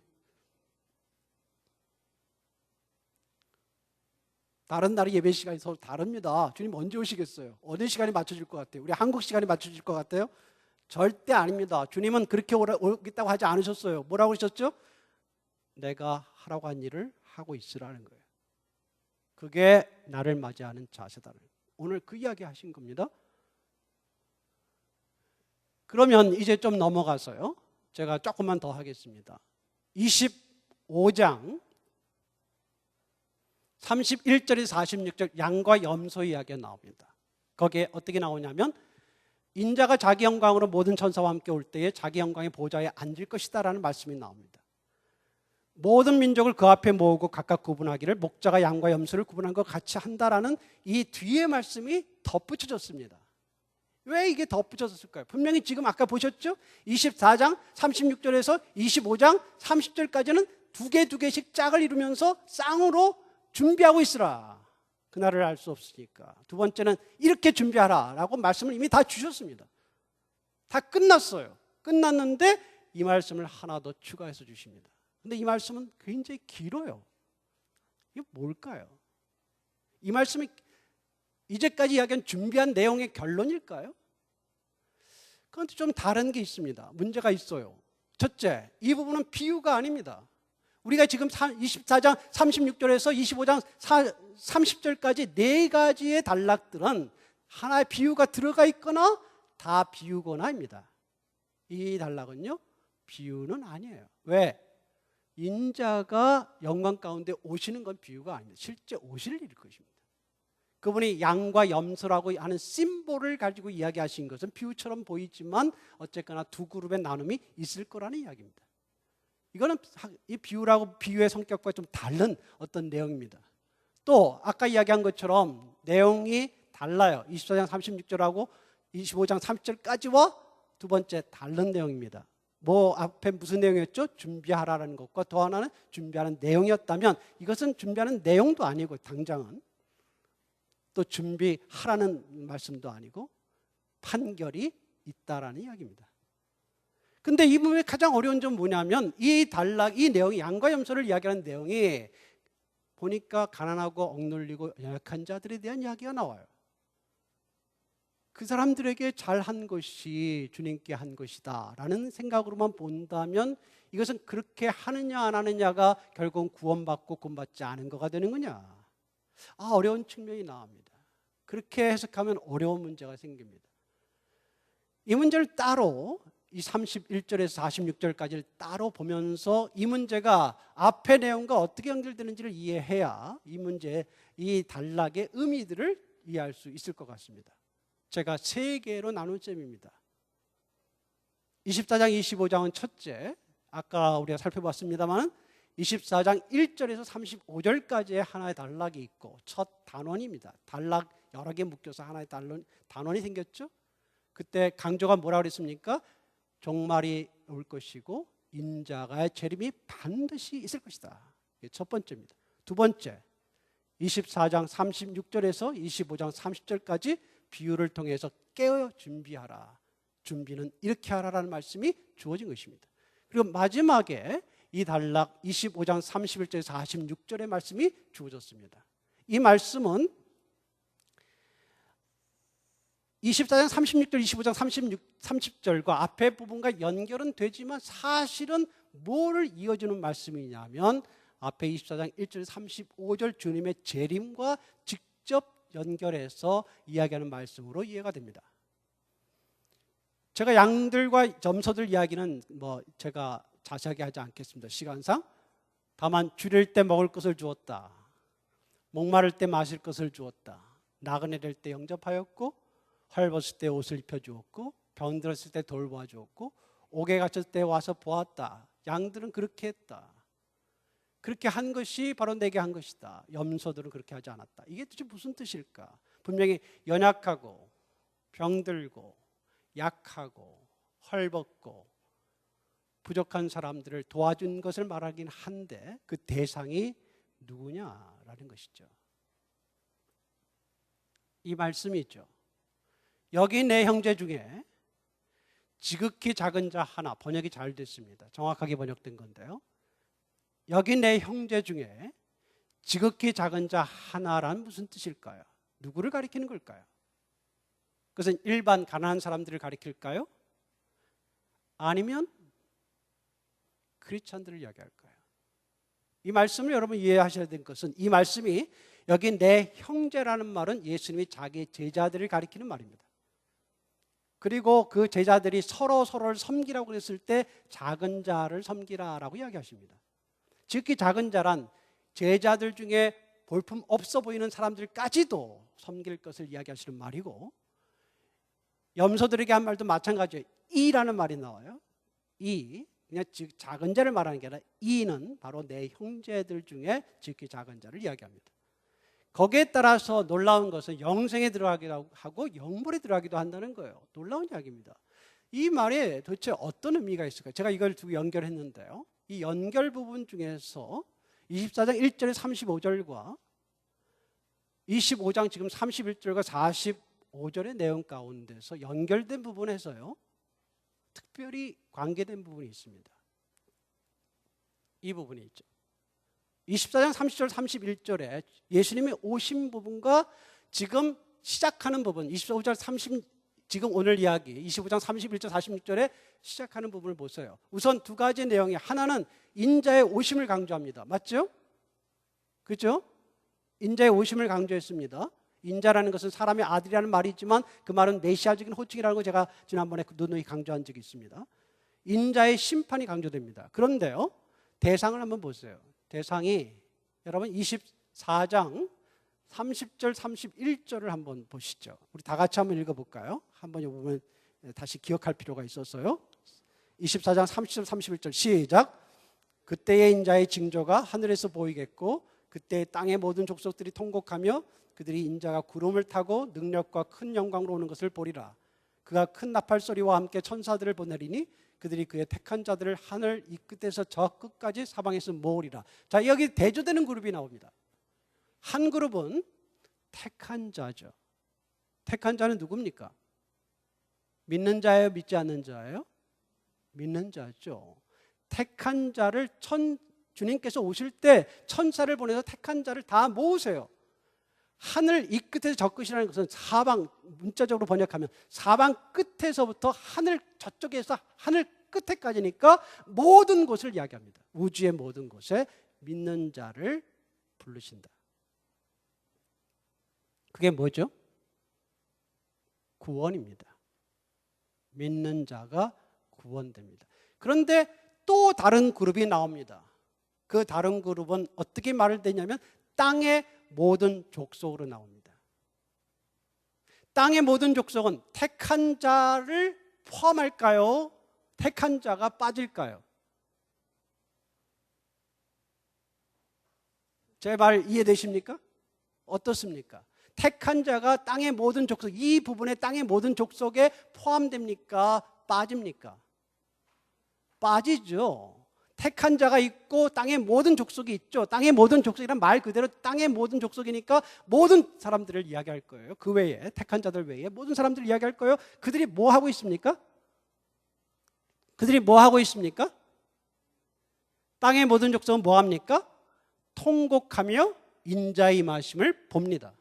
다른 나라 예배 시간이 서로 다릅니다. 주님 언제 오시겠어요? 어느 시간에 맞춰질 것 같아요? 우리 한국 시간에 맞춰질 것 같아요? 절대 아닙니다. 주님은 그렇게 오겠다고 하지 않으셨어요. 뭐라고 하셨죠? 내가 하라고 한 일을 하고 있으라는 거예요. 그게 나를 맞이하는 자세다는 거예요. 오늘 그 이야기 하신 겁니다. 그러면 이제 좀 넘어가서요, 제가 조금만 더 하겠습니다. 25장 31절에서 46절 양과 염소 이야기가 나옵니다. 거기에 어떻게 나오냐면, 인자가 자기 영광으로 모든 천사와 함께 올 때에 자기 영광의 보좌에 앉을 것이다 라는 말씀이 나옵니다. 모든 민족을 그 앞에 모으고 각각 구분하기를 목자가 양과 염소를 구분한 것 같이 한다라는 이 뒤에 말씀이 덧붙여졌습니다. 왜 이게 덧붙여졌을까요? 분명히 지금 아까 보셨죠? 24장 36절에서 25장 30절까지는 두 개씩 짝을 이루면서 쌍으로 준비하고 있으라. 그날을 알 수 없으니까. 두 번째는 이렇게 준비하라 라고 말씀을 이미 다 주셨습니다. 다 끝났어요. 끝났는데 이 말씀을 하나 더 추가해서 주십니다. 근데 이 말씀은 굉장히 길어요. 이게 뭘까요? 이 말씀이 이제까지 이야기한 준비한 내용의 결론일까요? 그런데 좀 다른 게 있습니다. 문제가 있어요. 첫째, 이 부분은 비유가 아닙니다. 우리가 지금 24장 36절에서 25장 30절까지 네 가지의 단락들은 하나의 비유가 들어가 있거나 다 비유거나입니다. 이 단락은요, 비유는 아니에요. 왜? 인자가 영광 가운데 오시는 건 비유가 아닙니다. 실제 오실 일일 것입니다. 그분이 양과 염소라고 하는 심볼을 가지고 이야기하신 것은 비유처럼 보이지만 어쨌거나 두 그룹의 나눔이 있을 거라는 이야기입니다. 이거는 이 비유라고 비유의 성격과 좀 다른 어떤 내용입니다. 또 아까 이야기한 것처럼 내용이 달라요. 24장 36절하고 25장 30절까지와 두 번째 다른 내용입니다. 뭐 앞에 무슨 내용이었죠? 준비하라는 것과 또 하나는 준비하는 내용이었다면 이것은 준비하는 내용도 아니고 당장은 또 준비하라는 말씀도 아니고 판결이 있다라는 이야기입니다. 근데 이 부분의 가장 어려운 점은 뭐냐면 이 내용이 양과 염소를 이야기하는 내용이 보니까 가난하고 억눌리고 연약한 자들에 대한 이야기가 나와요. 그 사람들에게 잘한 것이 주님께 한 것이다 라는 생각으로만 본다면 이것은 그렇게 하느냐 안 하느냐가 결국은 구원받고 구원받지 않은 거가 되는 거냐? 어려운 측면이 나옵니다. 그렇게 해석하면 어려운 문제가 생깁니다. 이 문제를 따로 이 31절에서 46절까지를 따로 보면서 이 문제가 앞의 내용과 어떻게 연결되는지를 이해해야 이 문제, 이 단락의 의미들을 이해할 수 있을 것 같습니다. 제가 세 개로 나눈 셈입니다. 24장 25장은 첫째, 아까 우리가 살펴봤습니다만 24장 1절에서 35절까지의 하나의 단락이 있고 첫 단원입니다. 단락 여러 개 묶여서 하나의 단원이 생겼죠. 그때 강조가 뭐라고 그랬습니까? 종말이 올 것이고 인자가의 재림이 반드시 있을 것이다. 이게 첫 번째입니다. 두 번째, 24장 36절에서 25장 30절까지 비유를 통해서 깨어 준비하라. 준비는 이렇게 하라라는 말씀이 주어진 것입니다. 그리고 마지막에 이 단락 25장 31절에서 46절의 말씀이 주어졌습니다. 이 말씀은 24장 36절, 25장 30절과 앞의 부분과 연결은 되지만 사실은 뭐를 이어주는 말씀이냐면 앞에 24장 1절 35절 주님의 재림과 직접 연결해서 이야기하는 말씀으로 이해가 됩니다. 제가 양들과 염소들 이야기는 제가 자세하게 하지 않겠습니다. 시간상. 다만 줄일 때 먹을 것을 주었다. 목마를 때 마실 것을 주었다. 나그네 될 때 영접하였고 헐벗을 때 옷을 입혀주었고 병들었을 때 돌보아 주었고 옥에 갇혔을 때 와서 보았다. 양들은 그렇게 했다. 그렇게 한 것이 바로 내게 한 것이다. 염소들은 그렇게 하지 않았다. 이게 도대체 무슨 뜻일까? 분명히 연약하고 병들고 약하고 헐벗고 부족한 사람들을 도와준 것을 말하긴 한데 그 대상이 누구냐라는 것이죠. 이 말씀이 있죠. 여기 내 형제 중에 지극히 작은 자 하나, 번역이 잘 됐습니다. 정확하게 번역된 건데요. 여기 내 형제 중에 지극히 작은 자 하나란 무슨 뜻일까요? 누구를 가리키는 걸까요? 그것은 일반 가난한 사람들을 가리킬까요? 아니면 크리스찬들을 이야기할까요? 이 말씀을 여러분 이해하셔야 될 것은 이 말씀이 여기 내 형제라는 말은 예수님이 자기 제자들을 가리키는 말입니다. 그리고 그 제자들이 서로를 섬기라고 했을 때 작은 자를 섬기라라고 이야기하십니다. 지극히 작은 자란 제자들 중에 볼품 없어 보이는 사람들까지도 섬길 것을 이야기하시는 말이고 염소들에게 한 말도 마찬가지예요. 이라는 말이 나와요. 그냥 작은 자를 말하는 게 아니라 이는 바로 내 형제들 중에 지극히 작은 자를 이야기합니다. 거기에 따라서 놀라운 것은 영생에 들어가기도 하고 영물에 들어가기도 한다는 거예요. 놀라운 이야기입니다. 이 말에 도대체 어떤 의미가 있을까요? 제가 이걸 두고 연결했는데요. 이 연결 부분 중에서 24장 1절에 35절과 25장 지금 31절과 45절의 내용 가운데서 연결된 부분에서요, 특별히 관계된 부분이 있습니다. 이 부분이 있죠. 24장 30절 31절에 예수님이 오신 부분과 지금 시작하는 부분, 25절 30, 지금 오늘 이야기 25장 31절 46절에 시작하는 부분을 보세요. 우선 두 가지 내용이, 하나는 인자의 오심을 강조합니다. 맞죠? 그렇죠? 인자의 오심을 강조했습니다. 인자라는 것은 사람의 아들이라는 말이지만 그 말은 메시아적인 호칭이라는 거 제가 지난번에 누누이 강조한 적이 있습니다. 인자의 심판이 강조됩니다. 그런데요, 대상을 한번 보세요. 대상이 여러분 24장 30절 31절을 한번 보시죠. 우리 다 같이 한번 읽어볼까요? 한번 이 부분 다시 기억할 필요가 있었어요. 24장 30절 31절 시작. 그때의 인자의 징조가 하늘에서 보이겠고 그때 땅의 모든 족속들이 통곡하며 그들이 인자가 구름을 타고 능력과 큰 영광으로 오는 것을 보리라. 그가 큰 나팔 소리와 함께 천사들을 보내리니 그들이 그의 택한 자들을 하늘 이 끝에서 저 끝까지 사방에서 모으리라. 자, 여기 대조되는 그룹이 나옵니다. 한 그룹은 택한 자죠. 택한 자는 누굽니까? 믿는 자예요? 믿지 않는 자예요? 믿는 자죠. 택한 자를 주님께서 오실 때 천사를 보내서 택한 자를 다 모으세요. 하늘 이 끝에서 저 끝이라는 것은 사방, 문자적으로 번역하면 사방 끝에서부터 하늘 저쪽에서 하늘 끝에까지니까 모든 곳을 이야기합니다. 우주의 모든 곳에 믿는 자를 부르신다. 그게 뭐죠? 구원입니다. 믿는 자가 구원됩니다. 그런데 또 다른 그룹이 나옵니다. 그 다른 그룹은 어떻게 말을 되냐면 땅의 모든 족속으로 나옵니다. 땅의 모든 족속은 택한 자를 포함할까요? 택한 자가 빠질까요? 제 말 이해되십니까? 어떻습니까? 택한 자가 땅의 모든 족속, 이 부분에 땅의 모든 족속에 포함됩니까? 빠집니까? 빠지죠. 택한 자가 있고 땅의 모든 족속이 있죠. 땅의 모든 족속이란 말 그대로 땅의 모든 족속이니까 모든 사람들을 이야기할 거예요. 그 외에, 택한 자들 외에 모든 사람들을 이야기할 거예요. 그들이 뭐 하고 있습니까? 그들이 뭐 하고 있습니까? 땅의 모든 족속은 뭐 합니까? 통곡하며 인자의 임하심을 봅니다.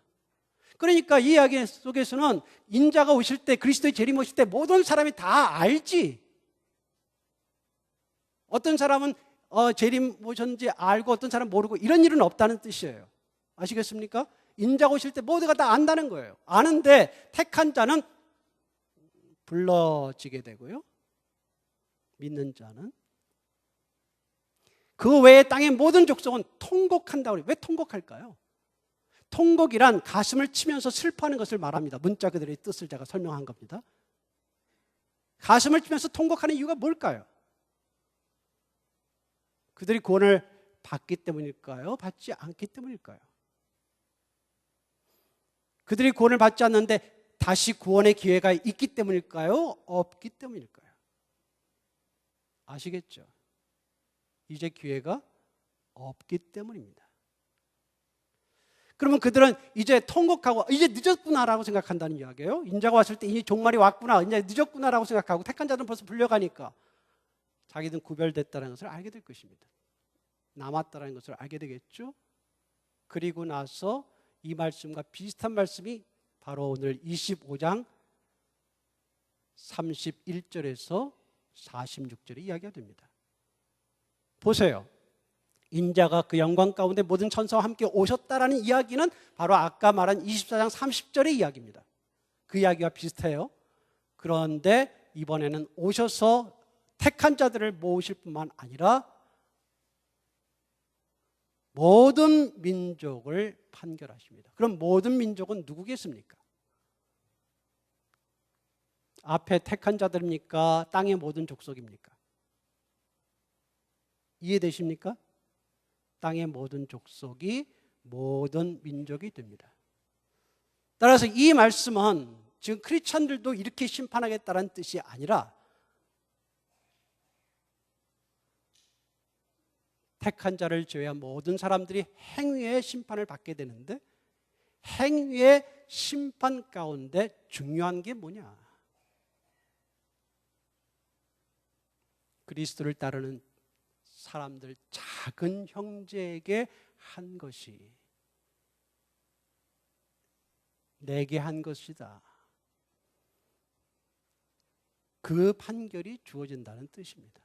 그러니까 이 이야기 속에서는 인자가 오실 때, 그리스도의 재림 오실 때 모든 사람이 다 알지. 어떤 사람은 재림 오셨는지 알고 어떤 사람은 모르고 이런 일은 없다는 뜻이에요. 아시겠습니까? 인자가 오실 때 모두가 다 안다는 거예요. 아는데 택한 자는 불러지게 되고요. 믿는 자는. 그 외에 땅의 모든 족속은 통곡한다고 해요. 왜 통곡할까요? 통곡이란 가슴을 치면서 슬퍼하는 것을 말합니다. 문자 그대로의 뜻을 제가 설명한 겁니다. 가슴을 치면서 통곡하는 이유가 뭘까요? 그들이 구원을 받기 때문일까요? 받지 않기 때문일까요? 그들이 구원을 받지 않는데 다시 구원의 기회가 있기 때문일까요? 없기 때문일까요? 아시겠죠? 이제 기회가 없기 때문입니다. 그러면 그들은 이제 통곡하고 이제 늦었구나라고 생각한다는 이야기예요. 인자가 왔을 때 이제 종말이 왔구나, 이제 늦었구나라고 생각하고 택한 자들은 벌써 불려가니까 자기들은 구별됐다는 것을 알게 될 것입니다. 남았다는 것을 알게 되겠죠. 그리고 나서 이 말씀과 비슷한 말씀이 바로 오늘 25장 31절에서 46절에 이야기가 됩니다. 보세요. 인자가 그 영광 가운데 모든 천사와 함께 오셨다라는 이야기는 바로 아까 말한 24장 30절의 이야기입니다. 그 이야기와 비슷해요. 그런데 이번에는 오셔서 택한 자들을 모으실 뿐만 아니라 모든 민족을 판결하십니다. 그럼 모든 민족은 누구겠습니까? 앞에 택한 자들입니까? 땅의 모든 족속입니까? 이해되십니까? 땅의 모든 족속이 모든 민족이 됩니다. 따라서 이 말씀은 지금 크리스찬들도 이렇게 심판하겠다는 뜻이 아니라 택한 자를 제외한 모든 사람들이 행위의 심판을 받게 되는데, 행위의 심판 가운데 중요한 게 뭐냐? 그리스도를 따르는 사람들, 작은 형제에게 한 것이 내게 한 것이다. 그 판결이 주어진다는 뜻입니다.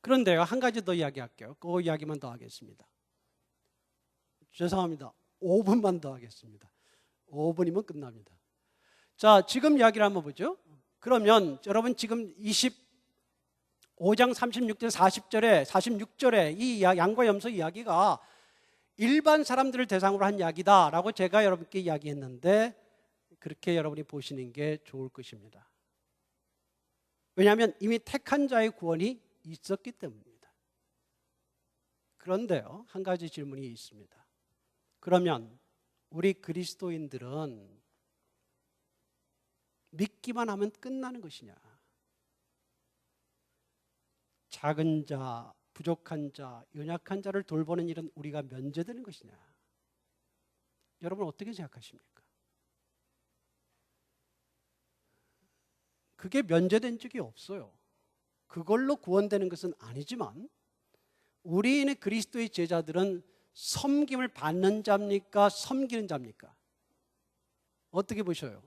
그런데요, 한 가지 더 이야기할게요. 그 이야기만 더 하겠습니다. 죄송합니다. 5분만 더 하겠습니다. 5분이면 끝납니다. 자, 지금 이야기를 한번 보죠. 그러면 여러분 지금 25장 36절 40절에 46절에 이 양과 염소 이야기가 일반 사람들을 대상으로 한 이야기다라고 제가 여러분께 이야기했는데, 그렇게 여러분이 보시는 게 좋을 것입니다. 왜냐하면 이미 택한 자의 구원이 있었기 때문입니다. 그런데요, 한 가지 질문이 있습니다. 그러면 우리 그리스도인들은 믿기만 하면 끝나는 것이냐? 작은 자, 부족한 자, 연약한 자를 돌보는 일은 우리가 면제되는 것이냐? 여러분 어떻게 생각하십니까? 그게 면제된 적이 없어요. 그걸로 구원되는 것은 아니지만, 우리의 그리스도의 제자들은 섬김을 받는 자입니까? 섬기는 자입니까? 어떻게 보셔요?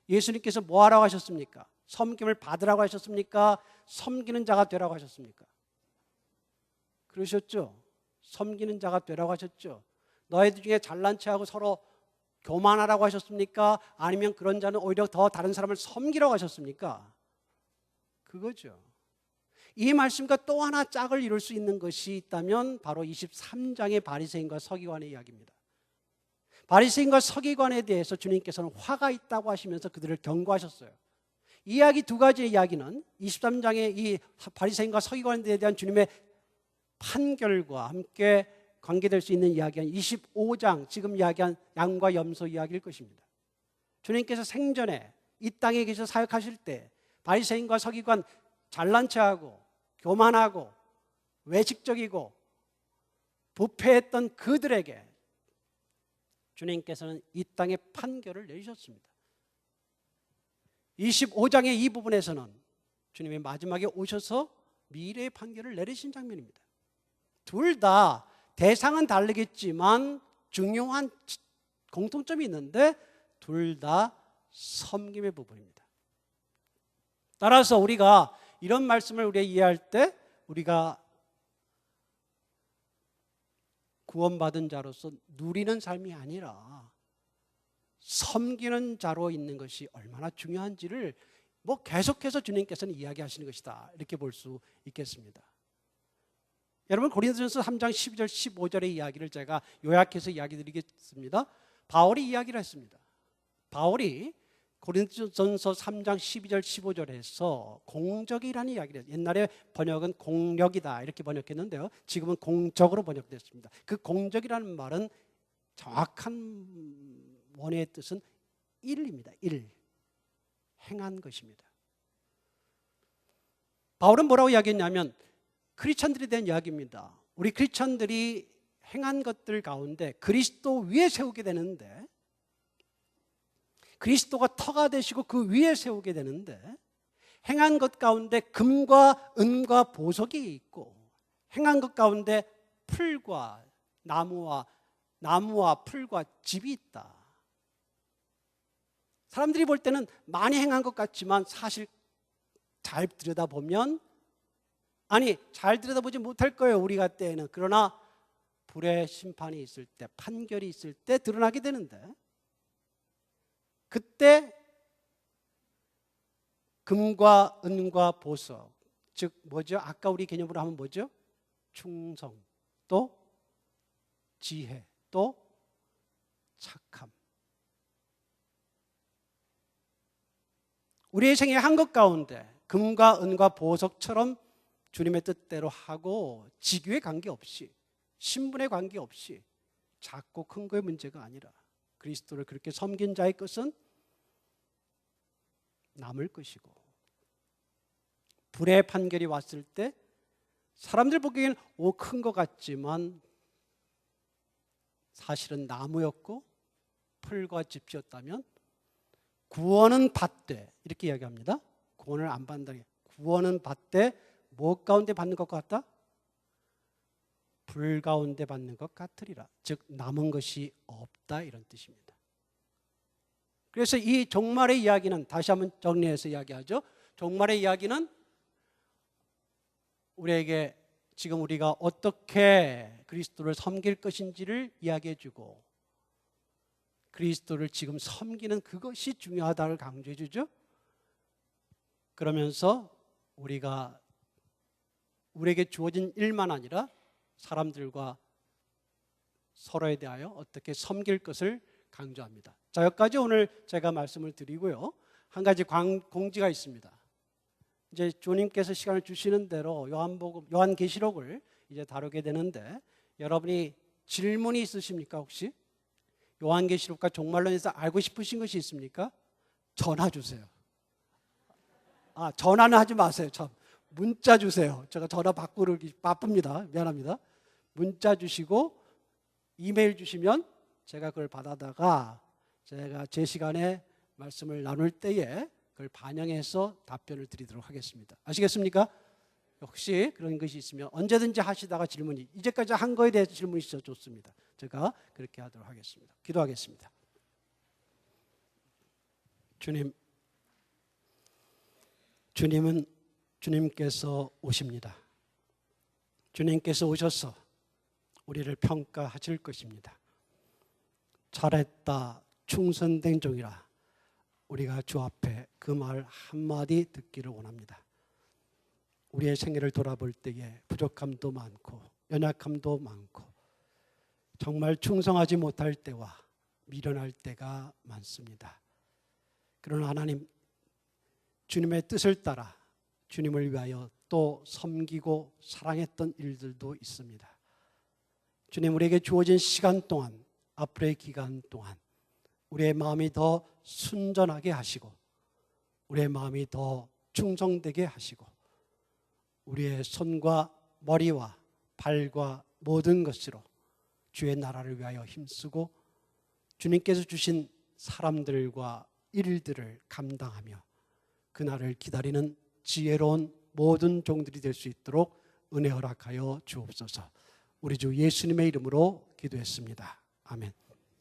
예수님께서 뭐 하라고 하셨습니까? 섬김을 받으라고 하셨습니까? 섬기는 자가 되라고 하셨습니까? 그러셨죠? 섬기는 자가 되라고 하셨죠? 너희들 중에 잘난 체하고 서로 교만하라고 하셨습니까? 아니면 그런 자는 오히려 더 다른 사람을 섬기라고 하셨습니까? 그거죠. 이 말씀과 또 하나 짝을 이룰 수 있는 것이 있다면 바로 23장의 바리새인과 서기관의 이야기입니다. 바리새인과 서기관에 대해서 주님께서는 화가 있다고 하시면서 그들을 경고하셨어요. 이 이야기 두 가지의 이야기는 23장의 이 바리새인과 서기관에 대한 주님의 판결과 함께 관계될 수 있는 이야기는 25장 지금 이야기한 양과 염소 이야기일 것입니다. 주님께서 생전에 이 땅에 계셔 사역하실 때 바리새인과 서기관, 잘난 체하고 교만하고 외식적이고 부패했던 그들에게 주님께서는 이 땅에 판결을 내리셨습니다. 25장의 이 부분에서는 주님이 마지막에 오셔서 미래의 판결을 내리신 장면입니다. 둘 다 대상은 다르겠지만 중요한 공통점이 있는데 둘 다 섬김의 부분입니다. 따라서 우리가 이런 말씀을 우리가 이해할 때 우리가 구원받은 자로서 누리는 삶이 아니라 섬기는 자로 있는 것이 얼마나 중요한지를 계속해서 주님께서는 이야기하시는 것이다, 이렇게 볼 수 있겠습니다. 여러분, 고린도전서 3장 12절 15절의 이야기를 제가 요약해서 이야기 드리겠습니다. 바울이 이야기를 했습니다. 바울이 고린도전서 3장 12절 15절에서 공적이라는 이야기를 해요. 옛날에 번역은 공력이다 이렇게 번역했는데요, 지금은 공적으로 번역됐습니다. 그 공적이라는 말은 정확한 원어의 뜻은 일입니다. 일, 행한 것입니다. 바울은 뭐라고 이야기했냐면 크리스천들에 대한 이야기입니다. 우리 크리스천들이 행한 것들 가운데 그리스도 위에 세우게 되는데, 그리스도가 터가 되시고 그 위에 세우게 되는데, 행한 것 가운데 금과 은과 보석이 있고, 행한 것 가운데 풀과 나무와 풀과 집이 있다. 사람들이 볼 때는 많이 행한 것 같지만 사실 잘 들여다보면, 잘 들여다보지 못할 거예요, 우리가 때에는. 그러나 불의 심판이 있을 때, 판결이 있을 때 드러나게 되는데, 그때 금과 은과 보석, 즉 뭐죠? 아까 우리 개념으로 하면 뭐죠? 충성, 또 지혜, 또 착함. 우리의 생에 한 것 가운데 금과 은과 보석처럼 주님의 뜻대로 하고 직위에 관계없이, 신분에 관계없이 작고 큰 거의 문제가 아니라 그리스도를 그렇게 섬긴 자의 것은 남을 것이고, 불의 판결이 왔을 때 사람들 보기에는 큰 것 같지만 사실은 나무였고 풀과 집이었다면 구원은 받되, 이렇게 이야기합니다. 구원을 안 받는다. 구원은 받되 무엇 가운데 받는 것 같다? 불 가운데 받는 것 같으리라. 즉 남은 것이 없다, 이런 뜻입니다. 그래서 이 종말의 이야기는, 다시 한번 정리해서 이야기하죠. 종말의 이야기는 우리에게 지금 우리가 어떻게 그리스도를 섬길 것인지를 이야기해 주고, 그리스도를 지금 섬기는 그것이 중요하다를 강조해 주죠. 그러면서 우리에게 주어진 일만 아니라 사람들과 서로에 대하여 어떻게 섬길 것을 강조합니다. 자, 여기까지 오늘 제가 말씀을 드리고요. 한 가지 공지가 있습니다. 이제 주님께서 시간을 주시는 대로 요한계시록을 이제 다루게 되는데, 여러분이 질문이 있으십니까? 혹시 요한계시록과 종말론에서 알고 싶으신 것이 있습니까? 전화 주세요. 전화는 하지 마세요. 참, 문자 주세요. 제가 전화 받고르기 바쁩니다. 미안합니다. 문자 주시고 이메일 주시면 제가 그걸 받아다가 제가 제 시간에 말씀을 나눌 때에 그걸 반영해서 답변을 드리도록 하겠습니다. 아시겠습니까? 혹시 그런 것이 있으면 언제든지 하시다가 질문이, 이제까지 한 거에 대해서 질문이 있어도 좋습니다. 제가 그렇게 하도록 하겠습니다. 기도하겠습니다. 주님은 주님께서 오십니다. 주님께서 오셔서 우리를 평가하실 것입니다. 잘했다, 충성된 종이라, 우리가 주 앞에 그 말 한마디 듣기를 원합니다. 우리의 생애를 돌아볼 때에 부족함도 많고 연약함도 많고 정말 충성하지 못할 때와 미련할 때가 많습니다. 그러나 하나님, 주님의 뜻을 따라 주님을 위하여 또 섬기고 사랑했던 일들도 있습니다. 주님, 우리에게 주어진 시간 동안, 앞으로의 기간 동안 우리의 마음이 더 순전하게 하시고 우리의 마음이 더 충성되게 하시고 우리의 손과 머리와 발과 모든 것으로 주의 나라를 위하여 힘쓰고 주님께서 주신 사람들과 일들을 감당하며 그날을 기다리는 지혜로운 모든 종들이 될 수 있도록 은혜 허락하여 주옵소서. 우리 주 예수님의 이름으로 기도했습니다. 아멘.